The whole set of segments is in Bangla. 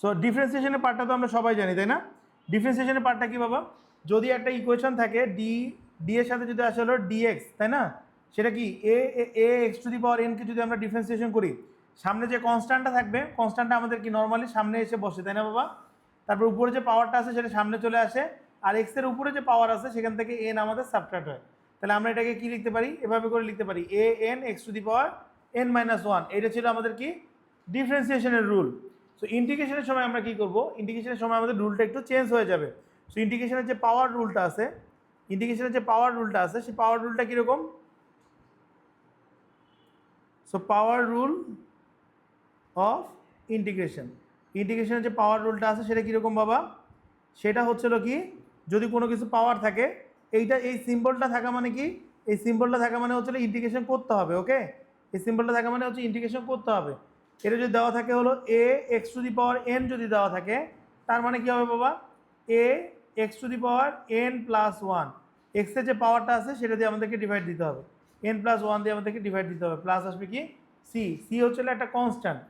সো ডিফারেন্সিয়েশনের পার্টটা তো আমরা সবাই জানি, তাই না? ডিফারেন্সিয়েশনের পার্টটা কি বাবা? যদি একটা ইকুয়েশন থাকে ডি এর সাথে যদি আসে হলো ডিএক্স, তাই না? সেটা কি a x to the power n কে যদি আমরা ডিফারেন্সিয়েশন করি, সামনে যে কনস্ট্যান্টটা থাকবে, কনস্ট্যান্টটা আমাদের কি নর্মালি সামনে এসে বসে, তাই না বাবা? তারপর উপরে যে পাওয়ারটা আছে সেটা সামনে চলে আসে, আর এক্স এর উপরে যে পাওয়ার আছে সেখান থেকে এন আমাদের সাবট্রাক্ট হয়। তাহলে আমরা এটাকে কি লিখতে পারি? এভাবে করে লিখতে পারি A N x to the power N minus one. এটা ছিল আমাদের কি ডিফারেন্সিয়েশনের রুল। সো ইন্টিগ্রেশনের সময় আমরা কি করব? ইন্টিগ্রেশনের সময় আমাদের রুলটা একটু চেঞ্জ হয়ে যাবে। সো ইন্টিগ্রেশনের যে পাওয়ার রুলটা আছে, ইন্টিগ্রেশনের যে পাওয়ার রুলটা আছে সেই পাওয়ার রুলটা কীরকম? So power rule of integration, ইন্টিগ্রেশনের যে পাওয়ার রুলটা আছে সেটা কীরকম বাবা? সেটা হচ্ছিল কি, যদি কোনো কিছু পাওয়ার থাকে, এই সিম্বলটা থাকা মানে কি? এই সিম্বলটা থাকা মানে হচ্ছে ইন্টিগ্রেশন করতে হবে। ওকে, এই সিম্বলটা থাকা মানে হচ্ছে ইন্টিগ্রেশন করতে হবে। এটা যদি দেওয়া থাকে হলো a x to the power n যদি দেওয়া থাকে, তার মানে কি হবে বাবা? A x to the power n plus one, এক্সের যে পাওয়ারটা আছে সেটা দিয়ে আমাদেরকে ডিভাইড দিতে হবে, এন প্লাস ওয়ান দিয়ে আমাদেরকে ডিভাইড দিতে হবে, প্লাস আসবে কি সি। সি হচ্ছে একটা কনস্ট্যান্ট।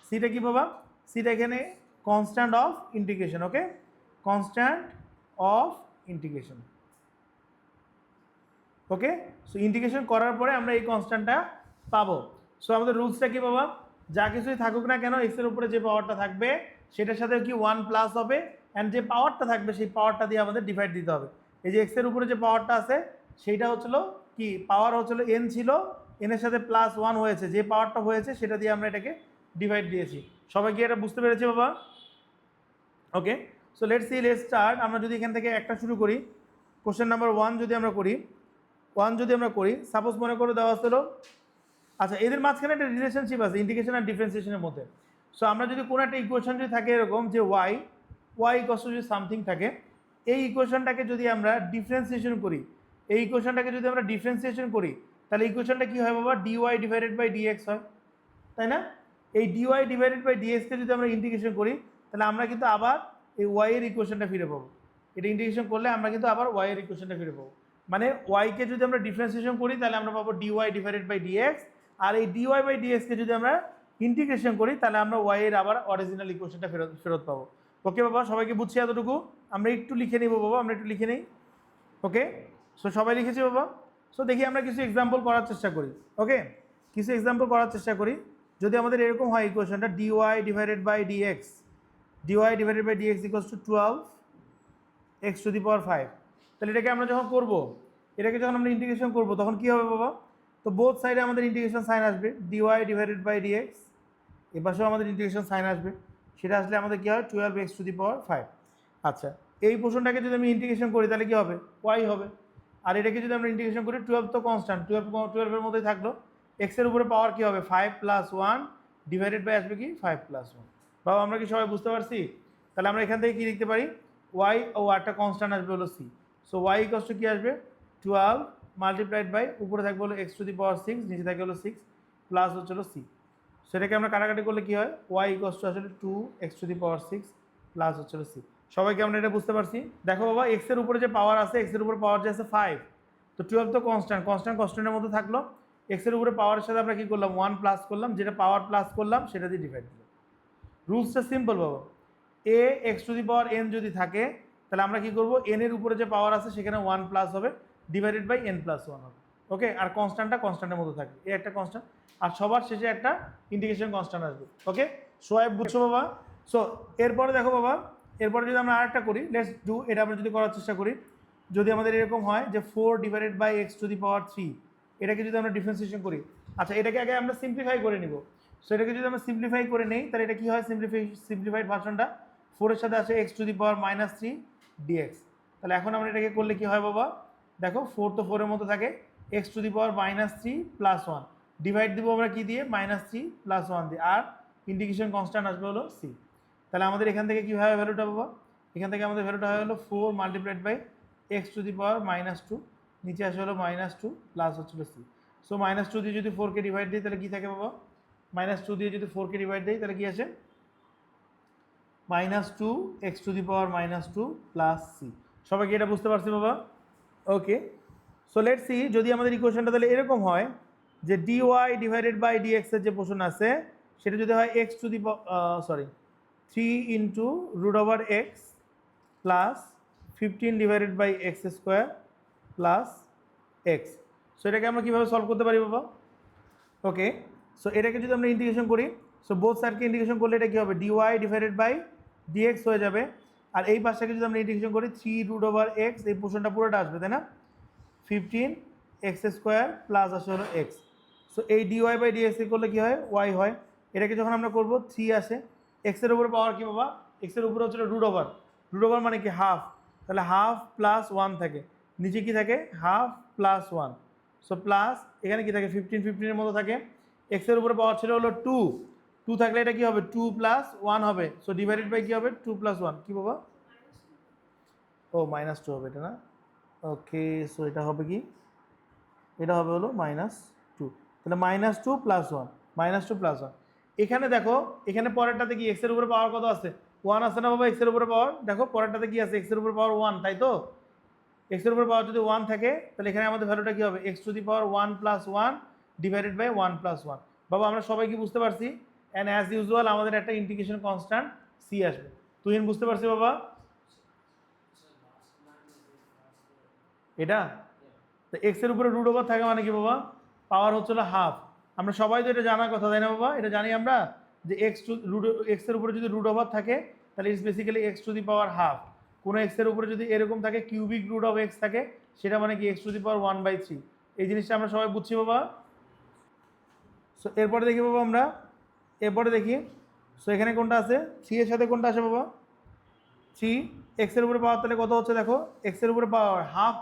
সিটা কি বাবা? সিটা এখানে constant of integration. Okay, constant of integration. Okay, so integration করার পরে আমরা এই কনস্ট্যান্টটা পাবো। সো আমাদের রুলসটা কি বাবা? যা কিছুই থাকুক না কেন, এক্সের উপরে যে পাওয়ারটা থাকবে সেটার সাথে কি ওয়ান প্লাস হবে, অ্যান্ড যে পাওয়ারটা থাকবে সেই পাওয়ারটা দিয়ে আমাদের ডিভাইড দিতে হবে। এই যে এক্সের উপরে যে পাওয়ারটা আছে সেইটা হচ্ছিল কি, পাওয়ার হচ্ছিল এন ছিল, এনের সাথে প্লাস ওয়ান হয়েছে, যে পাওয়ারটা হয়েছে সেটা দিয়ে আমরা এটাকে ডিভাইড দিয়েছি। সবাই কি এটা বুঝতে পেরেছি বাবা? Okay, so let's see, let's start. আমরা যদি এখান থেকে একটা শুরু করি, কোশ্চেন নাম্বার ওয়ান যদি আমরা করি, সাপোজ মনে করে দেওয়া ছিল, আচ্ছা এদের মাঝখানে একটা রিলেশনশিপ আছে ইন্টিগ্রেশন আর ডিফারেন্সিয়েশনের মধ্যে। সো আমরা যদি কোনো একটা ইকুয়েশন যদি থাকে এরকম যে ওয়াই ইকুয়ালস টু যদি সামথিং থাকে, এই ইকুয়েশনটাকে যদি আমরা ডিফারেন্সিয়েশন করি, তাহলে ইকুয়েশনটা কী হয় বাবা? ডিওয়াই ডিভাইডেড বাই ডিএক্স হয়, তাই না? এই ডিওয়াই ডিভাইডেড বাই ডিএক্সকে যদি আমরা ইন্টিগ্রেশন করি, তাহলে আমরা কিন্তু আবার এই ওয়াই এর ইকুয়েশনটা ফিরে পাবো। এটা ইন্টিগ্রেশন করলে আমরা কিন্তু আবার ওয়াই এর ইকুয়েশনটা ফিরে পাবো। মানে ওয়াইকে যদি আমরা ডিফারেন্সিয়েশন করি তাহলে আমরা পাবো ডিওয়াই ডিভাইডেড বাই ডিএক্স, আর এই ডিওয়াই বাই ডিএক্সকে যদি আমরা ইন্টিগ্রেশন করি তাহলে আমরা ওয়াই এর আবার অরিজিনাল ইকুয়েশনটা ফেরত পাবো। ওকে বাবা, সবাইকে বুঝছি এতটুকু? আমরা একটু লিখে নিব বাবা, আমরা একটু লিখে নিই। ওকে, সো সবাই লিখেছি বাবা? সো দেখি আমরা কিছু এক্সাম্পল করার চেষ্টা করি। ওকে, কিছু এক্সাম্পল করার চেষ্টা করি। যদি আমাদের এরকম হয় ইকুয়েশনটা dy divided by dx equals to 12 x to the power 5, তাহলে এটাকে আমরা যখন আমরা ইন্টিগ্রেশন করবো তখন কী হবে বাবা? তো বোথ সাইডে আমাদের ইন্টিগ্রেশন সাইন আসবে, ডিওয়াই ডিভাইডেড বাই ডিএক্স, এ পাশেও আমাদের ইন্টিগ্রেশন সাইন আসবে, সেটা আসলে আমাদের কী হয়? 12 এক্স টু দি পাওয়ার 5। আচ্ছা, এই পোর্শনটাকে যদি আমি ইন্টিগ্রেশন করি তাহলে কী হবে? ওয়াই হবে। আর এটাকে যদি আমরা ইন্টিগ্রেশন করি, 12 তো কনস্ট্যান্ট, 12 মধ্যেই থাকলো, এক্সের উপরে পাওয়ার কী হবে? 5 প্লাস 1 ডিভাইডেড বাই আসবে কি 5 প্লাস 1। বাবা আমরা কি সবাই বুঝতে পারছি? তাহলে আমরা এখান থেকে কী লিখতে পারি? ওয়াই ও একটা কনস্ট্যান্ট আসবে হলো C. So y equals to কী আসবে? 12 মাল্টিপ্লাইড বাই উপরে থাকবে হলো এক্স টু দি পাওয়ার 6, নিচে থাকবে হলো 6 প্লাস হচ্ছে হলো সি। সেটাকে আমরা কাটাকাটি করলে কী হয়? ওয়াই ইকুয়ালস টু আসলে 2 x to the power 6 plus হচ্ছে হলো সি। সবাইকে আমরা এটা বুঝতে পারছি? দেখো বাবা, এক্সের উপরে যে পাওয়ার আছে, এক্সের উপরে পাওয়ার যে আছে 5, তো 12 তো কনস্ট্যান্টের মধ্যে থাকলো, এক্সের উপরে পাওয়ারের সাথে আমরা কী করলাম? 1 প্লাস করলাম, যেটা পাওয়ার প্লাস করলাম সেটা দিয়ে ডিভাইড দিলাম। রুলসটা সিম্পল বাবা, a x to the power n যদি থাকে তাহলে আমরা কি করব? এন এর উপরে যে পাওয়ার আছে সেখানে 1 প্লাস হবে, ডিভাইডেড বাই এন প্লাস 1 হবে। ওকে, আর কনস্ট্যান্টটা কনস্ট্যান্টের মধ্যে থাকবে, এ একটা কনস্ট্যান্ট, আর সবার শেষে একটা ইন্টিগ্রেশন কনস্ট্যান্ট আসবে। ওকে, সোয়াইব বুঝছো বাবা? সো এরপরে দেখো বাবা, এরপরে যদি আমরা আরেকটা করি, লেটস ডু, এটা আমরা যদি করার চেষ্টা করি, যদি আমাদের এরকম হয় যে 4 divided by x to the power 3, এটাকে যদি আমরা ডিফারেন্সিয়েশন করি, আচ্ছা এটাকে আগে আমরা সিম্পলিফাই করে নিব। সো এটাকে যদি আমরা সিম্পলিফাই করে নেই তাহলে এটা কী হয়? সিম্পলিফাইড ভার্সনটা 4 এর সাথে আসে x to the power minus 3 dx. তাহলে এখন আমরা এটাকে করলে কী হয় বাবা? দেখো 4 তো 4 এর মতো থাকে, x to the power minus 3 plus 1 divide দিব আমরা কী দিয়ে? মাইনাস 3 প্লাস 1 দিয়ে, আর ইন্টিগ্রেশন কনস্ট্যান্ট আসবে হলো সি। তাহলে আমাদের এখান থেকে কী হয় ভ্যালুটা বাবা? এখান থেকে আমাদের ভ্যালুটা হয় হলো 4 multiplied by x to the power minus 2, নিচে আসে হলো মাইনাস 2 প্লাস হচ্ছিল সি। সো মাইনাস 2 দিয়ে যদি 4কে ডিভাইড দিই তাহলে কী থাকে বাবা? মাইনাস 2 দিয়ে যদি 4কে ডিভাইড দিই তাহলে কী আসে? Minus 2 x to the power minus 2 plus c. সবাই কি এটা বুঝতে পারছি বাবা? ওকে, সো লেটস সি, যদি আমাদের ইকুয়েশনটা তাহলে এরকম হয় যে ডিওয়াই ডিভাইডেড বাই ডিএক্স এর যে পোর্শন আছে সেটা যদি হয় x to the 3 into root over x plus 15 divided by x square plus x. So এটাকে আমরা কীভাবে সলভ করতে পারি বাবা? ওকে, সো এটাকে যদি আমরা ইন্টিগ্রেশন করি, সো বোথ সাইডকে ইন্টিগ্রেশন করলে এটা কী হবে, ডিওয়াই ডিভাইডেড বাই ডিএক্স হয়ে যাবে। আর এই পাশটাকে যদি আমরা ইন্টিগ্রেশন করি 3 রুট ওভার এক্স, এই পোর্শনটা পুরোটা আসবে, তাই না? 15 এক্স স্কোয়ার প্লাস আসে হলো এক্স। সো এই ডিওয়াই বাই ডিএক্স করলে কী হয়, ওয়াই হয়। এটাকে যখন আমরা করবো 3 আসে, এক্সের উপরে পাওয়ার কী বাবা, এক্সের উপরে হচ্ছে রুট ওভার, রুট ওভার মানে কি হাফ, তাহলে হাফ প্লাস 1 থাকে, নিচে কি থাকে হাফ প্লাস 1। সো প্লাস এখানে কি থাকে 15 মতো থাকে। এক্সের উপরে পাওয়ার ছিল হলো 2 থাকলে এটা কি হবে 2 প্লাস 1 হবে। সো ডিভাইডেড বাই কি হবে 2 প্লাস 1 কি বাবা, ও -2 হবে এটা না। ওকে, সো এটা হবে কি, এটা হবে হলো -2, তাহলে -2 প্লাস 1, -2 প্লাস 1। এখানে দেখো, এখানে পরেরটাতে কি এক্সের উপরে পাওয়ার কত আছে, 1 আছে না বাবা এক্সের উপরে পাওয়ার, দেখো পরেরটাতে কি আছে এক্সের উপরে পাওয়ার 1, তাই তো? এক্সের উপরে পাওয়ার যদি 1 থাকে তাহলে এখানে আমাদের ভ্যালুটা কি হবে, x to the power 1 plus 1 divided by 1 plus 1। বাবা আমরা সবাই কি বুঝতে পারছি? অ্যান্ড অ্যাজ ইউজুয়াল আমাদের একটা ইন্টিগ্রেশন কনস্ট্যান্ট সি আসবে। তুই বুঝতে পারছি বাবা? এটা তো এক্সের উপরে রুট ওভার থাকে মানে কি বাবা, পাওয়ার হচ্ছিল হাফ। আমরা সবাই তো এটা জানার কথা, তাই না বাবা? এটা জানি আমরা যে এক্সের উপরে যদি রুট ওভার থাকে তাহলে it's basically x to the power half. কোনো এক্সের উপরে যদি এরকম থাকে কিউবিক রুট অফ এক্স থাকে, সেটা মানে কি এক্স টু দি পাওয়ার 1/3। এই জিনিসটা আমরা সবাই বুঝছি বাবা। সো এরপরে দেখি বাবা আমরা, এরপরে দেখি, সো এখানে কোনটা আছে, 3 এর সাথে কোনটা আসে বাবা, 3 এক্সের উপরে পাওয়ার তাহলে কত হচ্ছে দেখো, এক্সের উপরে পাওয়ার হাফ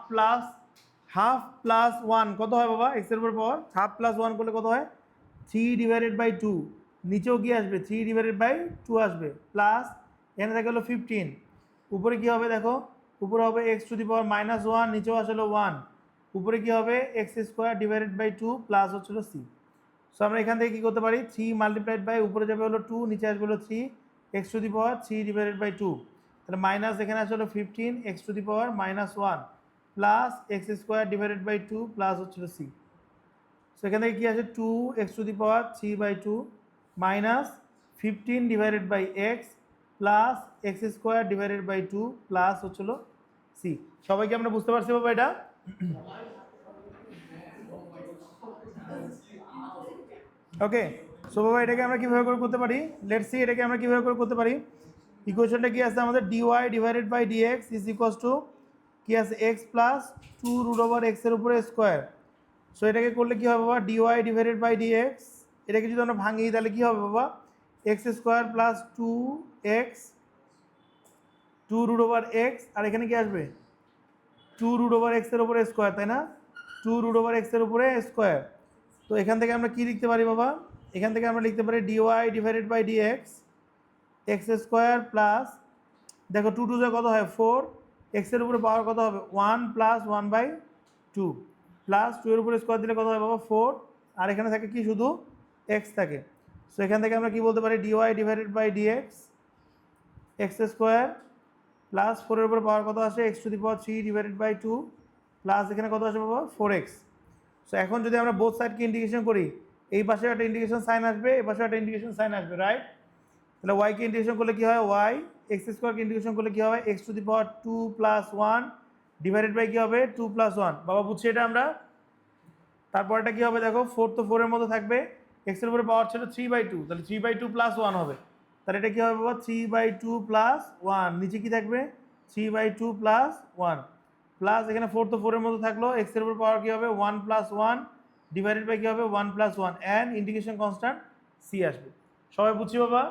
প্লাস 1 কত হয় বাবা, এক্সের উপরে পাওয়ার হাফ প্লাস 1 করলে কত হয় 3 ডিভাইডেড বাই 2, নিচেও কি আসবে 3 ডিভাইডেড বাই 2 আসবে, প্লাস এখানে থাকে হলো 15, উপরে কি হবে দেখো, উপরে হবে এক্স টু দি পাওয়ার -1, নিচেও আসলে 1, উপরে কি হবে x square divided by 2 plus হচ্ছিল সি। সো আমরা এখান থেকে কী করতে পারি, 3 মাল্টিপ্লাইড বাই উপরে যাবে হলো 2, নিচে আসবে হলো 3, x to the power 3 divided by 2, তাহলে মাইনাস এখানে আসলে 15 x to the power -1 plus x square divided by 2 plus হচ্ছিল সি। সো এখান থেকে কী আছে 2 x to the power 3/2 minus 15 divided by x plus x square divided by 2 plus হচ্ছিল সি। সবাইকে আমরা বুঝতে পারছি বাবা এটা? ওকে, সো বাবা এটাকে আমরা কীভাবে করে করতে পারি, লেটস সি এটাকে আমরা কীভাবে করে করতে পারি। ইকুয়েশনটা কি আছে আমাদের, dy divided by dx is equals to কি আছে এক্স প্লাস 2 রুট ওভার এক্সের উপরে স্কোয়ার। সো এটাকে করলে কী হবে বাবা, ডিওয়াই ডিভাইডেড বাই ডিএক্স, এটাকে যদি আমরা ভাঙি তাহলে কী হবে বাবা, x square plus 2x 2 root over x, আর এখানে কি আসবে 2 রুট ওভার এক্সের উপরে স্কোয়ার, তাই না? 2 রুট ওভার এক্সের উপরে স্কোয়ার। তো এখান থেকে আমরা কি লিখতে পারি বাবা, এখান থেকে আমরা লিখতে পারি dy divided by dx x square plus, দেখো 2 2 কত হয় 4, এক্সের উপরে পাওয়ার কত হবে 1 প্লাস 1/2 প্লাস 2 এর উপরে স্কোয়ার দিলে কত হয় বাবা 4, আর এখানে থাকে কি শুধু এক্স থাকে। সো এখান থেকে আমরা কি বলতে পারি, dy divided by dx x square plus 4 এর উপরে পাওয়ার কত আসে x to the power 3 divided by 2 plus এখানে কত আসে বাবা 4x। সো এখন যদি আমরা বোথ সাইডকে ইন্টিগ্রেশন করি, এই পাশে একটা ইন্টিগ্রেশন সাইন আসবে, এই পাশে একটা ইন্টিগ্রেশন সাইন আসবে, রাইট? তাহলে ওয়াইকে ইন্টিগ্রেশন করলে কী হয়, ওয়াই এক্স স্কোয়ারকে ইন্টিগ্রেশন করলে কী হবে x to the power 2 plus 1 divided by কী হবে 2 প্লাস 1। বাবা বুঝছি এটা আমরা? তারপরটা কী হবে দেখো, 4 তো 4 এর মতো থাকবে, এক্সের উপরে পাওয়ার ছিল 3/2, তাহলে 3/2 প্লাস 1 হবে, তাহলে এটা কী হবে বাবা 3/2 প্লাস 1, নিচে কী থাকবে 3/2 প্লাস 1 প্লাস এখানে 4 তো 4 এর মতো থাকলো, এক্সের উপরে পাওয়ার কী হবে 1 প্লাস 1 ডিভাইডেড বাই কী হবে 1 plus 1 and integration constant c আসবে। সবাই বুঝছি বাবা?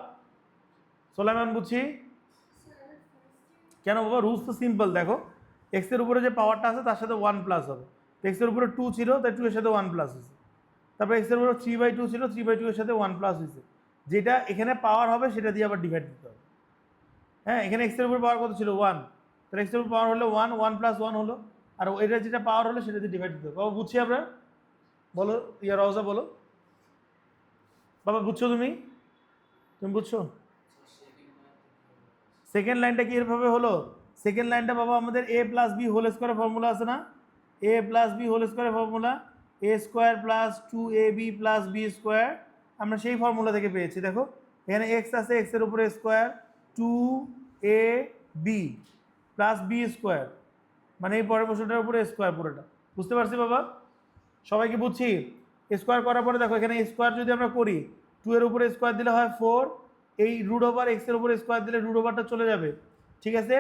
সোলাইমান বুঝছি? কেন বাবা, রুলস তো সিম্পল, দেখো এক্সের উপরে যে পাওয়ারটা আছে তার সাথে 1 প্লাস হবে, তো এক্সের উপরে 2 ছিল তাই 2 এর সাথে 1 প্লাস হয়েছে, তারপরে এক্সের উপরে 3/2 ছিল 3/2 এর সাথে 1 প্লাস হয়েছে, যেটা এখানে পাওয়ার হবে সেটা দিয়ে আবার ডিভাইড দিতে হবে। হ্যাঁ, এখানে এক্সের উপর পাওয়ার কত ছিল 1, তাহলে এক্সের উপর পাওয়ার হলো 1, 1 প্লাস 1 হলো, আর এটা যেটা পাওয়ার হলো সেটা দিয়ে ডিভাইড দিতে হবে। বাবা বুঝছি আমরা? বলো ইয়া রওজা বলো বাবা, বুঝছো তুমি বুঝছো? সেকেন্ড লাইনটা কি এভাবে হলো, সেকেন্ড লাইনটা বাবা আমাদের a প্লাস বি হোল স্কোয়ারের ফর্মুলা আছে না, a প্লাস বি হোল স্কোয়ারের formula a square plus 2ab plus b square, আমরা সেই ফর্মুলা থেকে পেয়েছি। দেখো এখানে এক্স আছে, এক্সের উপরে square 2ab plus b square, মানে এই পরের প্রশ্নটার উপরে স্কোয়ার পুরোটা। বুঝতে পারছি বাবা? সবাইকে বুঝছি? স্কোয়ার করার পরে দেখো এখানে স্কোয়ার যদি আমরা করি, 2 এর উপরে স্কোয়ার দিলে হয় 4, এই রুট ওভার এক্স এর উপরে স্কোয়ার দিলে রুট ওভারটা চলে যাবে, ঠিক আছে?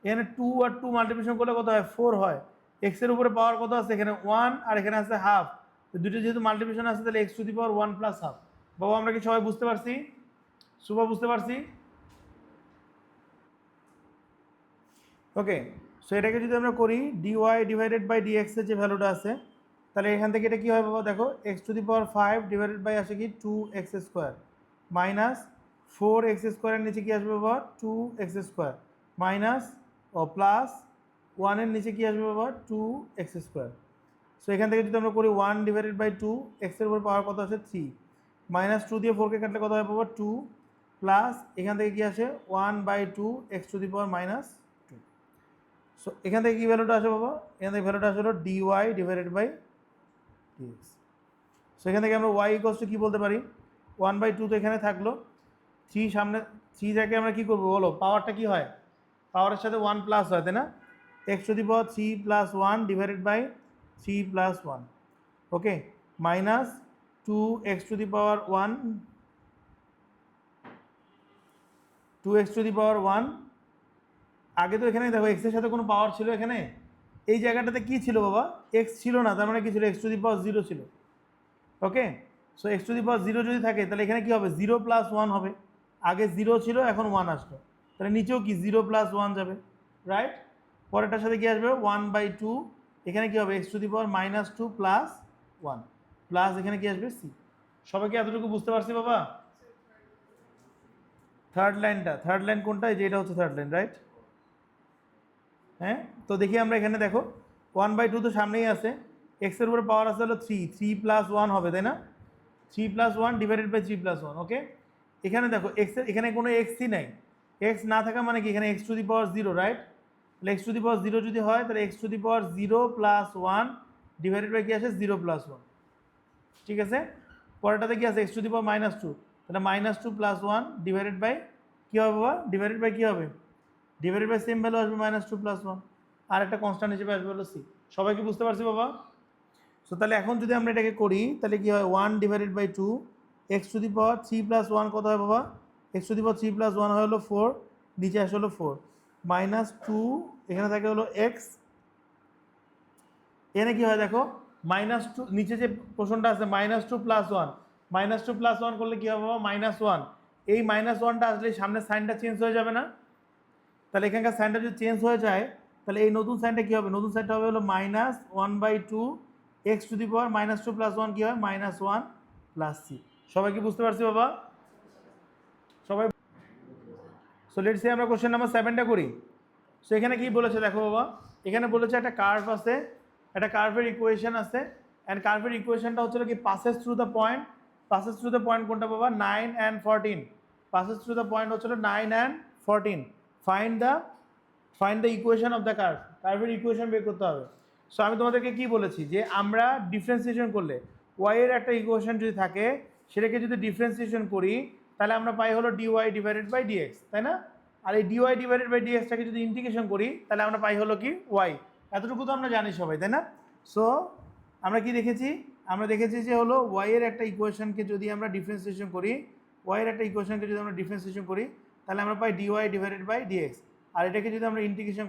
এখানে 2 আর 2 মাল্টিপ্লিকেশন করলে কত হয়? 4 হয়। এক্স এর উপরে পাওয়ার কত আছে? এখানে 1 আর এখানে আছে হাফ, দুটো যেহেতু মাল্টিপ্লিকেশন আছে তাহলে x to the power 1 plus half. বাবা আমরা কি সবাই বুঝতে পারছি? শুভ বুঝতে পারছি? ওকে, সো এটাকে যদি আমরা করি ডিওয়াই ডিভাইডেড বাই ডিএক্স এর যে ভ্যালুটা আছে, তাহলে এখান থেকে এটা কী হয় বাবা? দেখো x to the power 5 divided by আসে কি 2x স্কোয়ার মাইনাস 4x স্কোয়ারের নিচে কী আসবে বাবা? 2x স্কোয়ার মাইনাস প্লাস 1 এর নিচে কী আসবে বাবা? 2x square. সো এখান থেকে যদি আমরা করি 1 ডিভাইডেড বাই 2, এক্সের উপর পাওয়ার কত আসে? 3, মাইনাস 2 দিয়ে 4কে কাটলে কত হয় বাবা? 2, প্লাস এখান থেকে কী আসে? 1/2 x to the power minus 2। So এখান থেকে কী ভ্যালুটা আসে বাবা? এখান থেকে ভ্যালুটা আসলে dy divided by dx. So এখান থেকে আমরা ওয়াই ইকোয়ালস টু কী বলতে পারি? 1/2 তো এখানে থাকলো, 3 সামনে, 3 থেকে আমরা কী করবো বলো? পাওয়ারটা কী হয়? পাওয়ারের সাথে 1 প্লাস হয়, তাই না? X to the power 3 plus 1 divided by 3 plus 1, okay, minus 2x to the power 1, 2x to the power 1। আগে তো এখানে দেখো এক্সের সাথে কোনো পাওয়ার ছিল এখানে? এই জায়গাটাতে কি ছিল বাবা? এক্স ছিল না, তার মানে কি ছিল? এক্স টু দি পাওয়ার 0 ছিল, ওকে। So x to the power 0 যদি থাকে তাহলে এখানে কি হবে? 0 প্লাস 1 হবে। আগে 0 ছিল, এখন 1 আসলো, তাহলে নিচেও কি 0 প্লাস 1 যাবে, রাইট? পরেরটার সাথে কি আসবে? 1/2, এখানে কি হবে? X to the power minus 2 plus 1, plus এখানে কি আসবে? সি। সবাইকে এতটুকু বুঝতে পারছি বাবা? থার্ড লাইনটা, থার্ড লাইন কোনটা? এই যে এটা হচ্ছে থার্ড লাইন, রাইট? হ্যাঁ, তো দেখি আমরা এখানে দেখো 1/2 তো সামনেই আছে, এক্সের উপরে পাওয়ার আছে হলো 3, 3 প্লাস 1 হবে, তাই না? 3 প্লাস 1 ডিভাইডেড বাই 3 প্লাস 1, ওকে। এখানে দেখো এক্সের এখানে কোনো এক্সই নাই, এক্স না থাকা মানে কি? এখানে x to the power 0, right? তাহলে এক্স টু দি পাওয়ার 0 যদি হয় তাহলে x to the power 0 plus 1 divided by কি আসে? 0 প্লাস 1, ঠিক আছে। পরেরটাতে কি আছে? X to the power minus 2, তাহলে মাইনাস 2 প্লাস 1 ডিভাইডেড বাই কী হবে বাবা? ডিভাইডেড বাই কী হবে? ডিভাইডেড বাই সেম ভ্যালু আসবে মাইনাস 2 প্লাস 1, আর একটা কনস্ট্যান্ট হিসেবে আসবে হলো সি। সবাই কি বুঝতে পারছি বাবা? সো তাহলে এখন যদি আমরা এটাকে করি তাহলে কি হয়? 1 divided by 2 x to the power 3 plus 1 কত হয় বাবা? X to the power 3 plus 1 হয় হলো 4, নিচে আসে হলো 4, মাইনাস 2, এখানে থাকে হলো এক্স, এখানে কি হয় দেখো? মাইনাস 2, নিচে যে পোর্শনটা আছে মাইনাস 2 প্লাস 1, মাইনাস 2 প্লাস 1 করলে কী হবে বাবা? মাইনাস 1। এই মাইনাস 1টা আসলে সামনের সাইনটা চেঞ্জ হয়ে যাবে না? তাহলে এখানকার সাইনটা যদি চেঞ্জ হয়ে যায় তাহলে এই নতুন সাইনটা কী হবে? নতুন সাইনটা হবে হলো minus 1/2 x to the power minus 2 plus 1 কী হয়? Minus 1 plus c. সবাই কি বুঝতে পারছি বাবা? সবাই? সো লেটস সে আমরা কোশ্চেন নাম্বার 7টা করি। সো এখানে কি বলেছে দেখো বাবা? এখানে বলেছে একটা কার্ভ আছে, একটা কার্ভের ইকুয়েশন আছে, অ্যান্ড কার্ভের ইকুয়েশনটা হচ্ছে কি passes through the point. Passes through the point কোনটা বাবা? 9 and 14। Passes through the point হচ্ছিল 9 and 14। Find the equation of the curve. কার্ভের ইকুয়েশন বের করতে হবে। সো আমি তোমাদেরকে কি বলেছি যে আমরা ডিফারেন্সিয়েশন করলে ওয়াই এর একটা ইকুয়েশন যদি থাকে সেটাকে যদি ডিফারেন্সিয়েশন করি তাহলে আমরা পাই হলো ডিওয়াই ডিভাইডেড বাই ডিএক্স, তাই না? আর এই ডিওয়াই ডিভাইডেড বাই ডিএক্সটাকে যদি ইন্টিগ্রেশন করি তাহলে আমরা পাই হলো কি? ওয়াই। এতটুকু তো আমরা জানি সবাই, তাই না? সো আমরা কি দেখেছি? আমরা দেখেছি যে হলো ওয়াইয়ের একটা ইকুয়েশনকে যদি আমরা ডিফারেন্সিয়েশন করি, ওয়াইয়ের একটা ইকুয়েশনকে যদি আমরা ডিফারেন্সিয়েশন করি তাহলে আমরা পাই ডিওয়াই ডিভাইডেড বাই ডিএক্স। আর এটাকে যদি আমরা ইন্টিগ্রেশন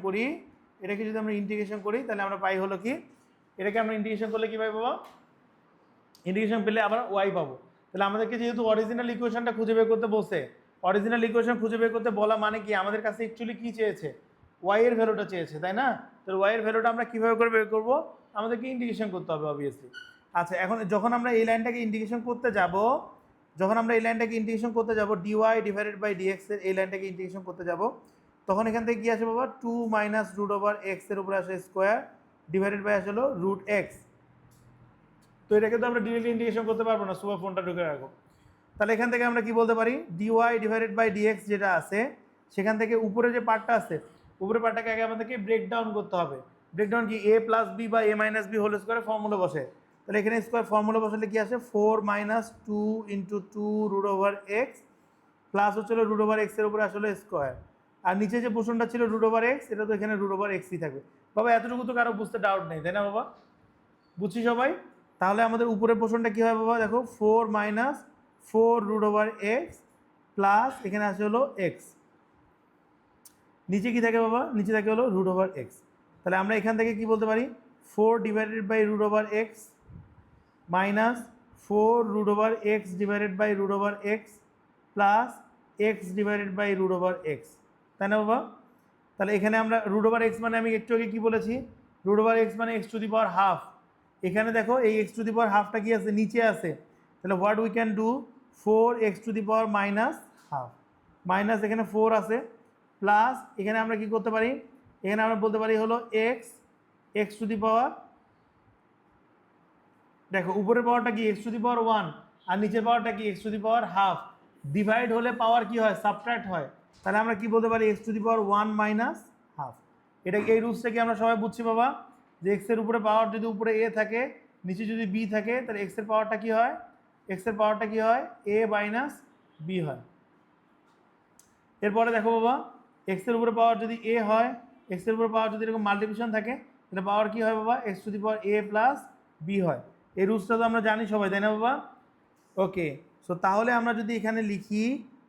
করি, তাহলে আমরা পাই হলো কি? এটাকে আমরা ইন্টিগ্রেশন করলে কী পাই বাবা? ইন্টিগ্রেশন পেলে আবার ওয়াই পাবো। তাহলে আমাদেরকে যেহেতু অরিজিনাল ইকুয়েশনটা খুঁজে বের করতে বসে, অরিজিনাল ইকুয়েশন খুঁজে বের করতে বলা মানে কি? আমাদের কাছে অ্যাকচুয়ালি কী চেয়েছে? ওয়াই এর ভ্যালুটা চেয়েছে, তাই না? তাহলে ওয়াই এর ভ্যালুটা আমরা কীভাবে করে বের করবো? আমাদেরকে ইন্টিগ্রেশন করতে হবে অবভিয়াসলি। আচ্ছা, এখন যখন আমরা এই লাইনটাকে ইন্টিগ্রেশন করতে যাব, ডিওয়াই ডিভাইডেড বাই ডিএক্স এর এই লাইনটাকে ইন্টিগ্রেশন করতে যাব, তখন এখান থেকে কী আসে বাবা? 2 মাইনাস রুট ওভার এক্স এর উপরে আসে স্কোয়ার ডিভাইডেড বাই আসে হলো রুট এক্স। তো এটাকে তো আমরা ডিরেক্টলি ইন্টিগ্রেশন করতে পারবো না, সুপার ফোনটা ঢুকে রাখো। তাহলে এখান থেকে আমরা কি বলতে পারি? ডিওয়াই ডিভাইডেড বাই ডিএক্স যেটা আছে সেখান থেকে উপরে যে পার্টটা আছে, উপরের পার্টটাকে আগে আমাদেরকে ব্রেকডাউন করতে হবে। ব্রেকডাউন কি? এ প্লাস বি বা এ মাইনাস বি হোল স্কোয়ারে ফর্মুলা বসে। তাহলে এখানে স্কোয়ার ফর্মুলা বসালে কি আসে? 4 minus 2 into 2 root over x plus হচ্ছিল রুট ওভার এক্সের উপরে আসলে স্কোয়ার, আর নিচে যে পোর্শনটা ছিল রুট ওভার এক্স, এটা তো এখানে রুট ওভার এক্সই থাকবে। বাবা এতটুকু তো কারো বুঝতে ডাউট নেই, তাই না বাবা? বুঝছি সবাই? তাহলে আমাদের উপরের পোর্শনটা কী হয় বাবা? দেখো 4 minus 4 root over x plus এখানে আসে হলো এক্স, নিচে কি থাকে বাবা? নিচে থাকে হলো রুট ওভার এক্স। তাহলে আমরা এখান থেকে কি বলতে পারি? 4 divided by root over x minus 4 root over x divided by root over x plus x divided by root over x, তাই না বাবা? তাহলে এখানে আমরা রুট ওভার এক্স মানে আমি একটু আগে কী বলেছি? রুট ওভার এক্স মানে x to the power half. এখানে দেখো এই এক্স টু দি পাওয়ার হাফটা কি আছে? নিচে আছে। তাহলে what we can do, 4 x to the power minus half, minus এখানে 4 আছে, প্লাস এখানে আমরা কি করতে পারি? এখানে আমরা বলতে পারি হলো এক্স এক্স টু দি পাওয়ার, দেখো উপরের পাওয়ারটা কি? এক্স টু দি পাওয়ার 1, আর নিচের পাওয়ারটা কি? X to the power half. Divide হলে পাওয়ার কি হয়? সাবট্রাক্ট হয়। তাহলে আমরা কি বলতে পারি? X to the power 1 minus half. এটা এই রুলসটা কি আমরা সবাই বুঝছি বাবা? যে এক্সের উপরে পাওয়ার যদি উপরে এ থাকে, নিচে যদি বি থাকে, তাহলে এক্সের পাওয়ারটা কি হয়? এক্সের পাওয়ারটা কি হয়? এ মাইনাস বি হয়। এরপরে দেখো বাবা, এক্সের উপরে পাওয়ার যদি এ হয়, এক্সের উপরে পাওয়ার যদি এরকম মাল্টিপ্লিকেশন থাকে, তাহলে পাওয়ার কি হয় বাবা? X to the power a plus b হয়। এই রুলসটা তো আমরা জানি সবাই, তাই না বাবা? ওকে, সো তাহলে আমরা যদি এখানে লিখি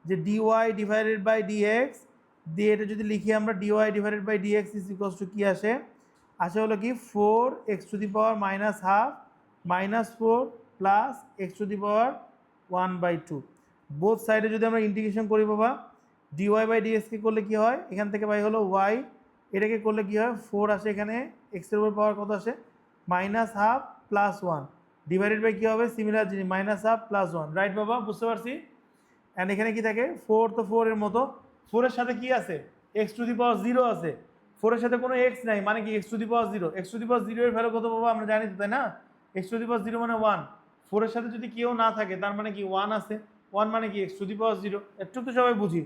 যে ডিওয়াই ডিভাইডেড বাই ডিএক্স দিয়ে, এটা যদি লিখি আমরা dy divided by dx is equals to কী আসে? আসে হলো কি 4 x to the power minus half minus 4 plus x to the power 1/2। Both সাইডে যদি আমরা ইন্টিগ্রেশন করি বাবা, ডিওয়াই বাই ডিএক্সকে করলে কী হয়? এখান থেকে বাই হলো ওয়াই, এটাকে করলে কী হয়? 4 আসে এখানে, এক্সের উপর পাওয়ার কত আসে? Minus half plus 1 divided by কী হবে? সিমিলার জিনিস, মাইনাস হাফ প্লাস 1, রাইট বাবা? বুঝতে পারছি। অ্যান্ড এখানে কি থাকে? 4 তো 4 এর মতো, 4 এর সাথে কি আছে? এক্স টু দি পাওয়ার 0 আছে, 4 এর সাথে কোনো এক্স নাই, মানে কি x to the power 0। X to the power 0 এর ভ্যালু কত বাবা? আমরা জানি তো, তাই না? এক্স টু দি পাওয়ার 0 মানে 1, 4 এর সাথে যদি কেউ না থাকে তার মানে কি 1 আছে, 1 মানে কি এক্স টু দি পাওয়ার 0। একটু তো সবাই বুঝি।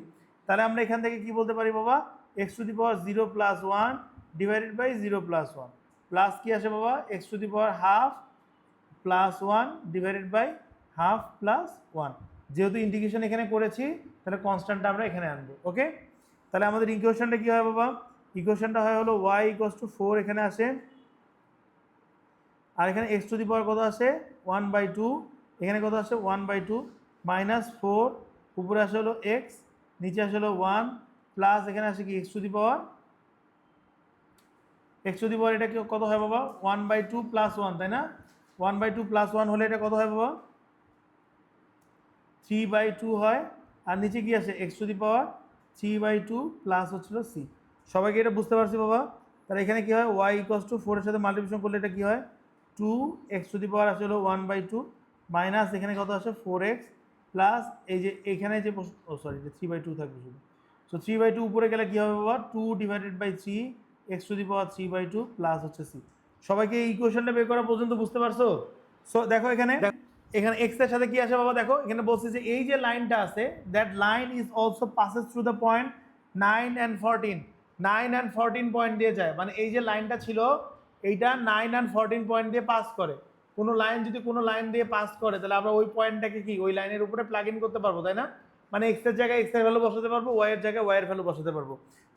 তাহলে আমরা এখান থেকে কি বলতে পারি বাবা? X to the power 0 plus 1 divided by 0 plus 1 plus কি আসে বাবা? X to the power half plus 1 divided by half plus 1। যেহেতু ইন্টিগ্রেশন এখানে করেছি, তাহলে কনস্ট্যান্টটা আমরা এখানে আনবো। ওকে, তাহলে আমাদের ইকুয়েশনটা কী হয় বাবা? ইকুয়েশনটা হয় হলো ওয়াই ইকুয়ালস টু 4 এখানে আসে, আর এখানে এক্স টু দি পাওয়ার কত আসে? 1/2, এখানে কত আসে? 1/2 মাইনাস 4, উপরে আসে হলো এক্স, নিচে আসে হলো 1 প্লাস এখানে আসে কি? X to the power, x to the power এটা কত হয় বাবা? 1/2 প্লাস 1, তাই না? 1/2 প্লাস 1 হলে এটা কত হয় বাবা? 3/2 হয়, আর নিচে কি আসে? X to the power 3/2 plus হচ্ছিল সি। সবাইকে এটা বুঝতে পারছি বাবা? তাহলে এখানে কি হয়? ওয়াই ইকুয়ালস টু 4 এর সাথে মাল্টিপ্লিকেশন করলে এটা কি হয়? 2 এক্স টু দি পাওয়ার আসলে 1/2 মাইনাস এখানে কত আসে? 4x প্লাস এই যে এখানে যে সরি, এটা 3/2 থাকবে শুধু। সো 3/2 উপরে গেলে কী হবে বাবা? 2 divided by 3 x to the power 3/2 plus হচ্ছে সি। সবাইকে এই ইকুয়েশনটা বের করা পর্যন্ত বুঝতে পারছো? সো দেখো এখানে এক্স এর সাথে কি আসে বাবা? দেখো এখানে বলছে যে এই যে লাইনটা আছে, that line is also passes through the point 9 and 14, 9 and 14 point দিয়ে যায়। মানে এই যে লাইনটা ছিল, এইটা 9 and 14 পয়েন্ট দিয়ে পাস করে। কোনো লাইন যদি কোনো লাইন দিয়ে পাস করে, তাহলে আমরা ওই পয়েন্টটাকে কি ওই লাইনের উপরে প্লাগ ইন করতে পারবো, তাই না? মানে এক্স এর জায়গায় এক্স এর ভ্যালু বসাতে পারবো, ওয়াই এর জায়গায় ওয়াই এর ভ্যালু বসাতে পারবো।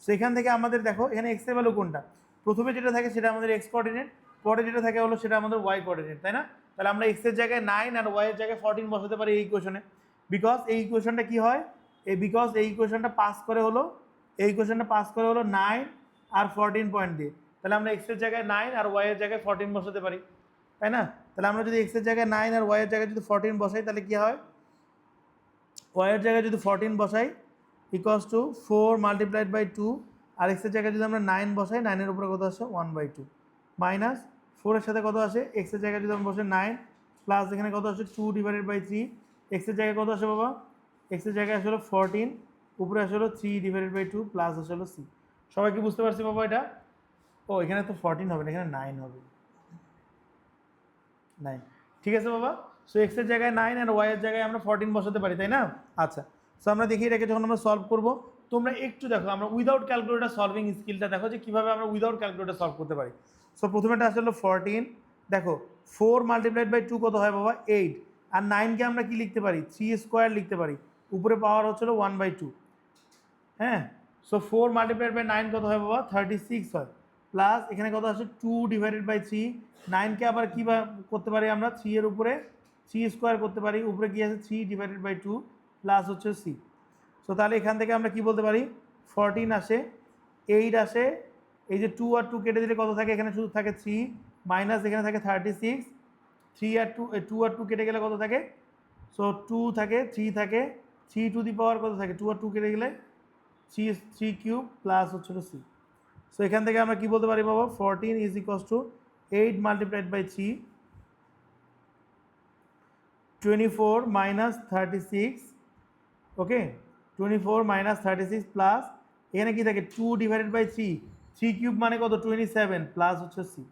সেখান থেকে আমাদের দেখো এখানে এক্স এর ভ্যালু কোনটা? প্রথমে যেটা থাকে সেটা আমাদের এক্স কোঅর্ডিনেট, পরে যেটা থাকে হলো সেটা আমাদের ওয়াই কোঅর্ডিনেট, তাই না? তাহলে আমরা এক্স এর জায়গায় 9 আর ওয়াই এর জায়গায় 14 বসাতে পারি এই ইকুয়েশনে। বিকজ এই ইকুয়েশনটা কি হয়? এই ইকুয়েশনটা পাস করে হলো, এই ইকুয়েশনটা পাস করে হলো 9 আর 14 পয়েন্ট দিয়ে। তাহলে আমরা এক্স এর জায়গায় 9 আর ওয়াই এর জায়গায় 14 বসাতে পারি, তাই না? তাহলে আমরা যদি এক্স এর জায়গায় 9 আর ওয়াই এর জায়গায় যদি 14 বসাই, তাহলে কি হয়? ওয়াই এর জায়গায় যদি 14 বসাই ইকুয়ালস টু 4 মাল্টিপ্লাইড বাই 2, আর এক্স এর জায়গায় যদি আমরা 9 বসাই, 9 এর উপরে কত আসে? 1/2 মাইনাস 4 এর সাথে কত আসে? এক্স এর জায়গায় যদি আমরা বসে 9 প্লাস এখানে কত আসে? 2 ডিভাইডেড বাই 3, এক্স এর জায়গায় কত আসে বাবা? এক্স এর জায়গায় আসলে 14, উপরে আসলে 3 ডিভাইডেড বাই 2 প্লাস আসলে সি। সবাই কি বুঝতে পারছি বাবা এটা? ও এখানে তো 14 হবে না, এখানে 9 হবে, 9, ঠিক আছে বাবা? সো এক্স এর জায়গায় 9 আর ওয়াই এর জায়গায় আমরা 14 বসাতে পারি, তাই না? আচ্ছা, সো আমরা দেখি এটাকে যখন আমরা সলভ করব, তোমরা একটু দেখো আমরা উইদাউট ক্যালকুলেটর সলভিং স্কিলটা দেখো যে কীভাবে আমরা উইদাউট ক্যালকুলেটর সলভ করতে পারি। সো প্রথমেটা আসলে 14, দেখো 4 মাল্টিপ্লাইড বাই 2 কত হয় বাবা? 8, আর 9কে আমরা কি লিখতে পারি? 3 স্কোয়ার লিখতে পারি। উপরে পাওয়ার হচ্ছিল 1/2, হ্যাঁ। সো 4 মাল্টিপ্লাইড বাই 9 কত হয় বাবা 36 হয়, প্লাস এখানে কত আসে 2 ডিভাইডেড বাই 3, 9কে আবার কী করতে পারি আমরা 3 এর উপরে 3 স্কোয়ার করতে পারি, উপরে কি আছে 3 ডিভাইডেড বাই 2 প্লাস হচ্ছে সি। সো তাহলে এখান থেকে আমরা কি বলতে পারি 14 আসে, 8 আসে, এই যে 2 আর 2 কেটে দিলে কত থাকে, এখানে শুধু থাকে 3, মাইনাস এখানে থাকে 36, 3 আর 2 2 আর 2 কেটে গেলে কত থাকে, সো 2 থাকে, 3 থাকে, 3 টু দি পাওয়ার কত থাকে, 2 আর 2 কেটে গেলে 3 কিউব প্লাস হচ্ছিল সি। সো এখান থেকে আমরা কি বলতে পারি বাবা 14 is equals to 8 multiplied by 3, 24 minus 36, okay 24 minus 36 plus এখানে কি থাকে 2 ডিভাইডেড বাই 3, 3 কিউব মানে কত 27 প্লাস হচ্ছে সি।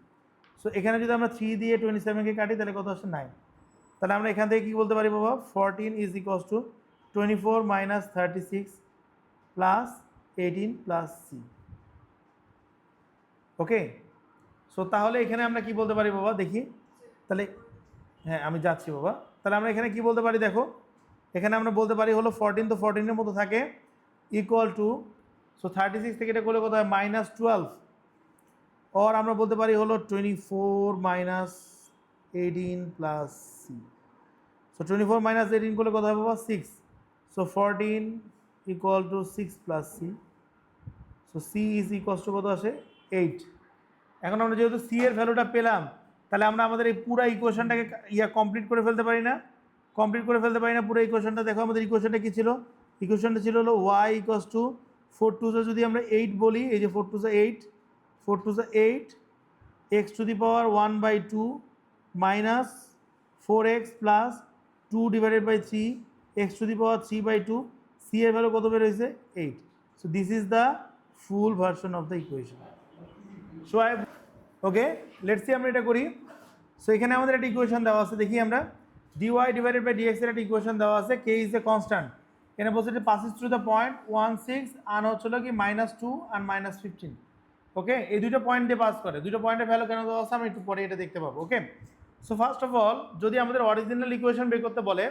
সো এখানে যদি আমরা 3 দিয়ে 27কে কাটি তাহলে কত আসে 9। তাহলে আমরা এখান থেকে কি বলতে পারি বাবা 14 is equals to 24 minus 36 plus 18 plus c. Okay, so তাহলে এখানে আমরা কি বলতে পারি বাবা দেখি, তাহলে হ্যাঁ আমি যাচ্ছি বাবা। তাহলে আমরা এখানে কি বলতে পারি দেখো, এখানে আমরা বলতে পারি হলো 14 তো 14-এর মতো থাকে ইকুয়াল টু, সো 36 থেকে এটা করলে কত হয় -12, और আমরা বলতে পারি হলো 24 minus 18 plus c. So 24 minus 18 করলে কত হবে বাবা 6, so 14 equal to 6 plus c. So c is equals to কত আসে 8। এখন আমরা যেহেতু সি এর ভ্যালুটা পেলাম, তাহলে আমরা আমাদের এই পুরো ইকুয়েশনটাকে কমপ্লিট করে ফেলতে পারি না, পুরো ইকুয়েশনটা। দেখো আমাদের ইকুয়েশনটা কী ছিল, ইকুয়েশনটা ছিল হলো ওয়াই ইকুয়ালস টু 4 টু যদি আমরা 8 বলি, এই যে 4 to 8, 4 to 8 x to the power 1/2 minus 4x plus 2 divided by 3 x to the power 3/2, c এর ভ্যালু কত বের হয়েছে 8। So this is the full version of the equation. So okay let's see আমরা এটা করি। সো এখানে আমাদের একটা ইকুয়েশন দেওয়া আছে, দেখি আমরা dy ডিভাইডেড বাই dx এর একটা ইকুয়েশন দেওয়া আছে, k ইজ এ কনস্ট্যান্ট। এখানে বলছে যে পাসেস থ্রু দ্য পয়েন্ট 16 আর হচ্ছিল কি -2 আর -15। ওকে, এই দুটো পয়েন্ট দিয়ে পাস করে, দুটো পয়েন্টের ভ্যালু কেন দেওয়া আছে আমি একটু পরে এটা দেখতে পাবো। ওকে, সো ফার্স্ট অফ অল যদি আমাদের অরিজিনাল ইকুয়েশন বের করতে বলে,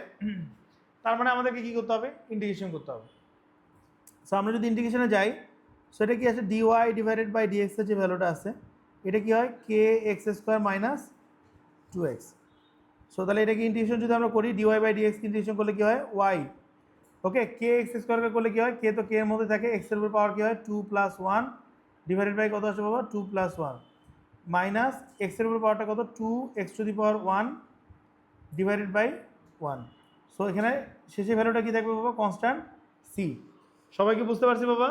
তার মানে আমাদেরকে কী করতে হবে ইন্টিগ্রেশন করতে হবে। সো আমরা যদি ইন্টিগ্রেশনে যাই, সো এটা কি আছে dy ডিভাইডেড বাই dx এর যে ভ্যালুটা আছে এটা কি হয় kx² মাইনাস 2x। সো তাহলে এটাকে ইন্টিগ্রেশন যদি আমরা করি dy বাই dx ইন্টিগ্রেশন করলে কি হয় y। ওকে, kx² করলে কি হয়, k তো k এর মধ্যে থাকে, x এর উপর পাওয়ার কি হয় 2 + 1 ডিভাইডেড বাই কত আসে বাবা 2 + 1 মাইনাস x এর উপর পাওয়ারটা কত 2x to the power 1 divided by 1। So এখানে শেষে ভ্যালুটা কি থাকবে বাবা কনস্ট্যান্ট c। সবাই কি বুঝতে পারছি বাবা,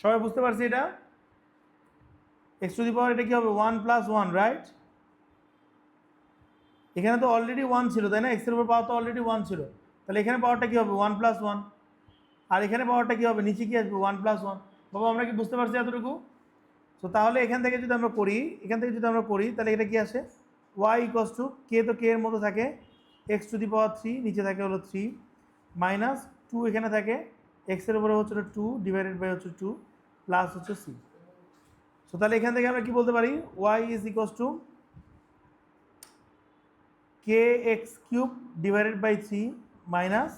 সবাই বুঝতে পারছি এটা x টু দি পাওয়ার এটা কি হবে 1 + 1 রাইট। এখানে তো অলরেডি 1 ছিল তাই না, x এর উপর পাওয়ার তো অলরেডি 1 ছিল, তাহলে এখানে পাওয়ারটা কি হবে 1 + 1, আর এখানে পাওয়ারটা কি হবে নিচে কি আসবে 1 + 1। বাবা আমরা কি বুঝতে পারছি এতটুকু। সো তাহলে এখান থেকে যদি আমরা করি, তাহলে এটা কি আসে y ইকুয়ালস টু k তো k এর মতো থাকে, x টু দি পাওয়ার 3 নিচে থাকে হলো 3 মাইনাস 2 এখানে থাকে, x এর উপরে হচ্ছে 2 ডিভাইডেড বাই হচ্ছে 2 প্লাস হচ্ছে c। সো তাহলে এখান থেকে আমরা কি বলতে পারি y is equals to kx³ divided by 3 minus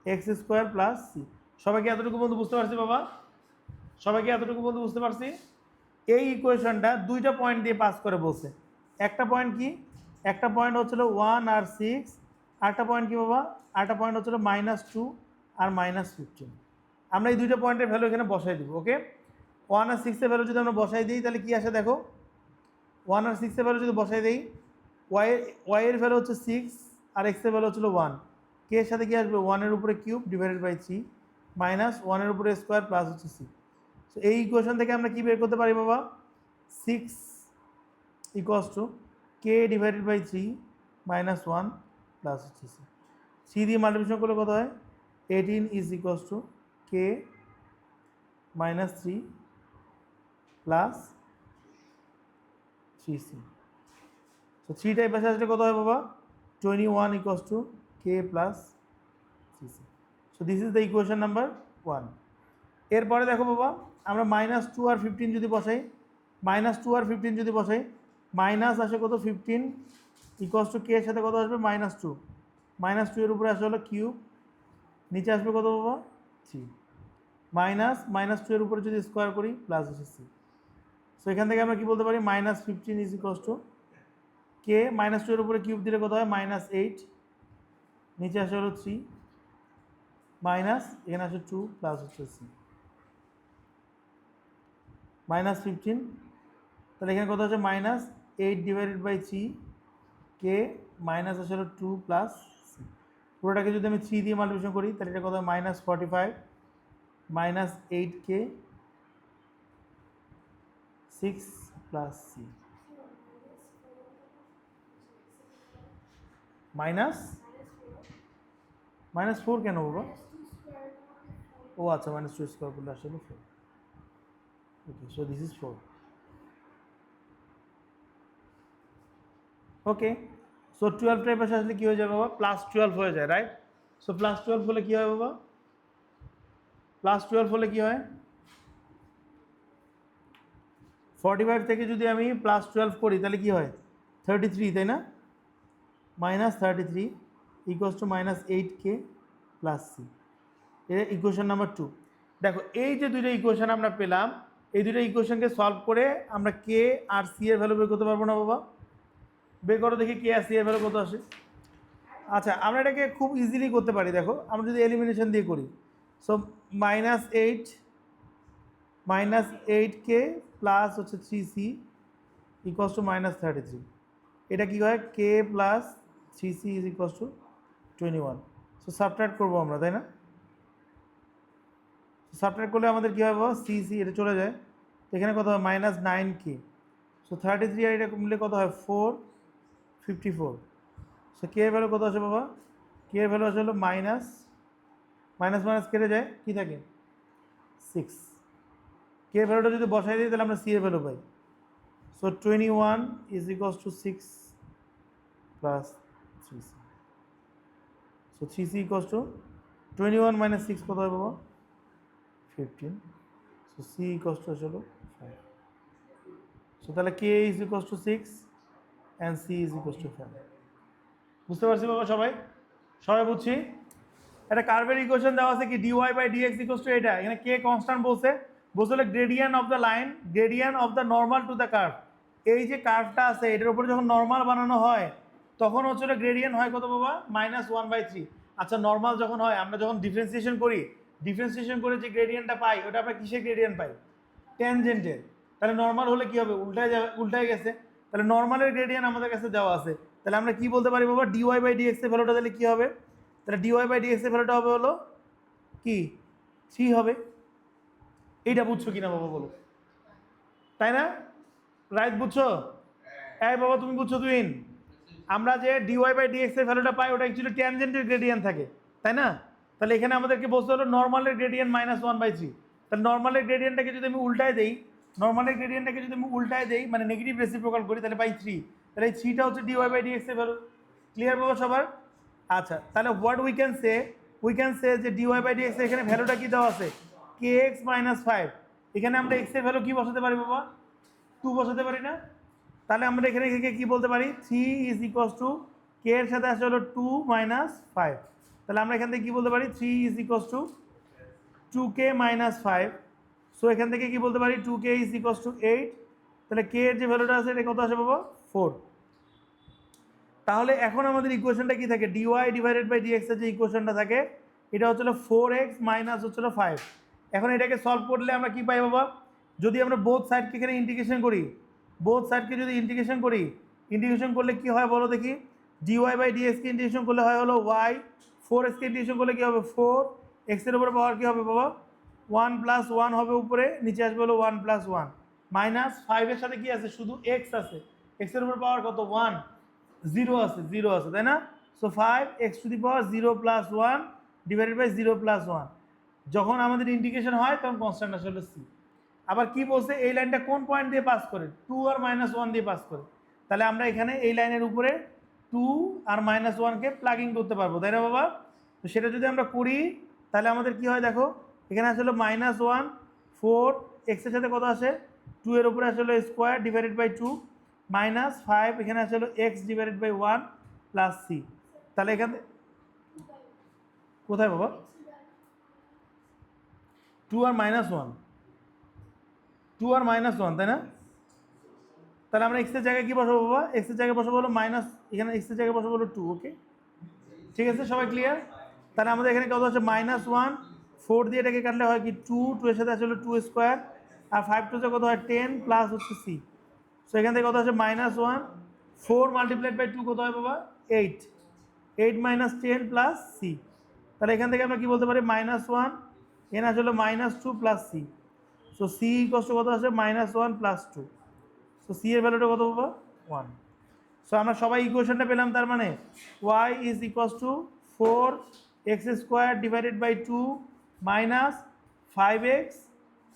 x² plus c। সবাইকে এতটুকু বন্ধু বুঝতে পারছি বাবা, সবাইকে এতটুকু বন্ধু বুঝতে পারছি। এই ইকুয়েশনটা দুইটা পয়েন্ট দিয়ে পাস করে বলছে, একটা পয়েন্ট কি, একটা পয়েন্ট হচ্ছিল 1 আর 6, আরেকটা পয়েন্ট কি বাবা, আরেকটা পয়েন্ট হচ্ছিল -2 আর -15। আমরা এই দুইটা পয়েন্টের ভ্যালু এখানে বসাই দিব। ওকে, 1 আর 6 এর ভ্যালু যদি আমরা বসাই দিই তাহলে কি আসে দেখো, 1 আর 6 এর ভ্যালু যদি বসাই দিই, y এর ভ্যালু হচ্ছে 6 আর x এর ভ্যালু হচ্ছিল 1, k এর সাথে কি আসবে 1 এর উপরে কিউব ডিভাইডেড বাই 3 মাইনাস 1 এর উপরে স্কোয়ার প্লাস হচ্ছে c। সো এই ইকুয়েশন থেকে আমরা কি বের করতে পারি বাবা 6 equals to k divided by 3 minus 1 plus হচ্ছে c। c দিয়ে মাল্টিপ্লিকেশন করলে কত হয় 18 is equals to k minus 3 plus 3c। So 3 টাইপ পাশে আসলে কত হয় বাবা 21 equals to k plus 3c। So this is the equation number 1। এরপরে দেখো বাবা আমরা -2 আর 15 যদি বসাই, -2 আর 15 যদি বসাই, মাইনাস আসে কত 15 ইকুয়ালস টু k এর সাথে কত আসবে -2, -2 এর উপরে আসে হলো কিউব নিচে আসবে কত বাবা 3 মাইনাস 2 এর উপরে যদি স্কোয়ার করি প্লাস হচ্ছে সি। সো এখান থেকে আমরা কি বলতে পারি -15 ইজ ইকুয়ালস টু কে -2 এর উপরে কিউব দিলে কত হয় -8, নিচে আসে হলো 3 মাইনাস এখানে আসে 2 প্লাস হচ্ছে সি -15, তাহলে এখানে কত হচ্ছে -8 ডিভাইডেড বাই 3 কে মাইনাস আসে হলো 2 প্লাস সি। পুরোটাকে যদি আমি 3 দিয়ে মাল্টিপ্লিকেশন করি তাহলে এটা কত হয় -45 -8 কে 6 প্লাস সি -4 কেন বাবা? ও আচ্ছা -2 স্কোয়ার করলে আসলে 4। Okay, so this is 4। Okay, so 12 type আসলে কি হয়ে যাবে বাবা +12 হয়ে যায়, রাইট? সো +12 হলে কি হয় বাবা? +12 হলে কি হয় 45 থেকে যদি আমি +12 করি তাহলে কি হয় 33, তাই না? -33 equals to -8 k plus c. এটা ইকুয়েশন নাম্বার 2। দেখো এই যে দুইটা ইকুয়েশন আমরা পেলাম, এই দুইটা ইকুয়েশনকে সলভ করে আমরা কে আর সি এর ভ্যালু বের করতে পারবো না বাবা? বের করো দেখি কে আর সি এর ভ্যালু কত আসে। আচ্ছা, আমরা এটাকে খুব ইজিলি করতে পারি। দেখো আমরা যদি এলিমিনেশন দিয়ে করি, সো -8 কে প্লাস হচ্ছে 3c ইকুয়ালস টু -33। এটা কি হয় k plus 3c is equals to 21। So subtract করবো আমরা, তাই না? সাবট্রাক্ট করলে আমাদের কী হবে বাবা সি এটা চলে যায়, এখানে কত হয় -9k। সো 33 আর এটা মিলে কত হয় 454। সো কে এর ভ্যালু কত আছে বাবা? কে এর ভ্যালু আছে হলো মাইনাস কেটে যায় কী থাকে 6। কে এর ভ্যালুটা যদি বসাই দিই তাহলে আমরা সি এর value pi. So 21 is equals to 6 plus 3c। So 3c equals to 21 - 6 কত হয় বাবা 15। সো সি ইকুয়ালস টু হলো 5। সো তাহলে k is equals to 6 and c is equals to 5। বুঝতে পারছি বাবা সবাই? সবাই বুঝছি? একটা কার্ভের ইকুয়েশন দেওয়া আছে কি dy by dx equals to এটা, এখানে কে কনস্ট্যান্ট বলছে gradient of the line, gradient of the normal to the curve. এই যে কার্ভটা আছে এটার উপরে যখন নর্মাল বানানো হয় তখন হচ্ছে গ্রেডিয়েন্ট হয় কত বাবা -1/3। আচ্ছা, নর্মাল যখন হয় আমরা যখন ডিফারেন্সিয়েশন করি, ডিফারেন্সিয়েশন করে যে গ্রেডিয়েন্টটা পাই ওটা আমরা কিসের গ্রেডিয়েন্ট পাই? ট্যানজেন্টের। তাহলে নর্মাল হলে কি হবে উল্টায় গেছে, তাহলে নর্মালের গ্রেডিয়েন্ট আমাদের কাছে দেওয়া আছে। তাহলে আমরা কি বলতে পারি বাবা dy বাই dx এর ভ্যালুটা তাহলে কি হবে? তাহলে dy বাই dx এর ভ্যালুটা হবে হলো কি 3 হবে। এইটা বুঝছো কিনা বাবা বলো, তাই না? রাইট বুঝছো? এই বাবা তুমি বুঝছো তুইন? আমরা যে dy বাই dx এর ভ্যালুটা পাই ওটা অ্যাকচুয়ালি ট্যানজেন্টের গ্রেডিয়েন্ট থাকে, তাই না? তাহলে এখানে আমাদেরকে বলতে হলো নর্মালের গ্রেডিয়েন্ট -1/3। তাহলে নর্মালের গ্রেডিয়েন্টটাকে যদি আমি উল্টায় দেই, মানে নেগেটিভ রেসিপ্রোকাল করি তাহলে পাই 3। তাহলে এই 3টা হচ্ছে dy বাই dx এর ভ্যালু। ক্লিয়ার বাবা সবার? আচ্ছা, তাহলে হোয়াট উই ক্যান সে যে dy বাই dx এর এখানে ভ্যালুটা কি দেওয়া আছে kx - 5। এখানে আমরা x এর ভ্যালু কি বসাতে পারি বাবা 2 বসাতে পারি না? তাহলে আমরা এখানে থেকে কি বলতে পারি 3 ইজ ইকুয়ালস টু কে এর সাথে আসলে হলো 2 - 5। তাহলে আমরা এখান থেকে কি বলতে পারি 3 is equals two 2k - 5। So এখান থেকে কি বলতে পারি 2k ইজ ইকুয়ালস টু 8। তাহলে কে এর যে ভ্যালুটা আছে এটা কত আসে বাবা 4। তাহলে এখন আমাদের ইকুয়েশনটা কি থাকে dy ডিভাইডেড বাই dx এর যে ইকুয়েশনটা থাকে এটা হচ্ছে 4x মাইনাস হচ্ছে 5। এখন এটাকে সলভ করলে আমরা কি পাই বাবা? যদি আমরা বোথ সাইডকে এখানে ইন্টিগ্রেশন করি, ইন্টিগ্রেশন করলে কি হয় বলো দেখি? dy বাই dx কে ইন্টিগ্রেশন করলে হয় হলো y, 4x কে ইন্টিগ্রেশন করলে কি হবে 4, x এর উপরে পাওয়ার কি হবে বাবা 1 + 1 হবে উপরে, নিচে আসবে হলো 1 + 1 মাইনাস 5 এর সাথে কি আছে শুধু x আছে, x এর উপর পাওয়ার কত 1, 0 আছে, তাই না? So 5x to the power 0 + 1 divided by 0 + 1। যখন আমাদের ইন্টিগ্রেশন হয় তখন কনস্ট্যান্ট আসলে c। আবার কি বলছে এই লাইনটা কোন পয়েন্ট দিয়ে পাস করে 2 আর -1 দিয়ে পাস করে। তাহলে আমরা এখানে এই লাইনের উপরে 2 আর -1 কে প্লাগিং করতে পারবো, তাই না বাবা? তো সেটা যদি আমরা করি তাহলে আমাদের কি হয় দেখো এখানে আসলে -1 4 x এর সাথে কত আসে 2 এর উপরে আসলে স্কোয়ার ডিভাইডেড বাই 2 -5 এখানে আসলে x divided by 1 plus c। তাহলে এখানে কোথায় বাবা 2 আর -1, 2 আর -1, তাই না? তাহলে আমরা এক্সের জায়গায় কি বসাবো বাবা? এক্সের জায়গায় বসাবো হলো মাইনাস, এখানে এক্সের জায়গায় বসাবো হলো 2। ওকে, ঠিক আছে, সবাই ক্লিয়ার? তাহলে আমাদের এখানে কত আছে? -1, 4 দিয়ে এটাকে কাটলে হয় কি 2, 2 এর সাথে আছে হলো 2 স্কোয়ার, আর 5 2 কত হয় 10 প্লাস হচ্ছে সি। সো এখান থেকে কত আছে? -1, 4 মাল্টিপ্লাইড বাই 2 কত হয় বাবা? 8, 8 - 10 প্লাস সি। তাহলে এখান থেকে আমরা কি বলতে পারি? -1, এখানে আছে হলো -2 প্লাস সি। সো সি কষ্ট কত আছে? -1 প্লাস 2। সো সি এর ভ্যালুটা কত বাবা? 1। সো আমরা সবাই ইকুয়েশনটা পেলাম, তার মানে y is equals to 4x square divided by 2 minus 5x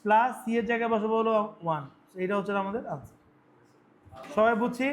plus c এর জায়গায় বসাবো হলো 1। এইটা হচ্ছে আমাদের আনসার। সবাই বুঝছি?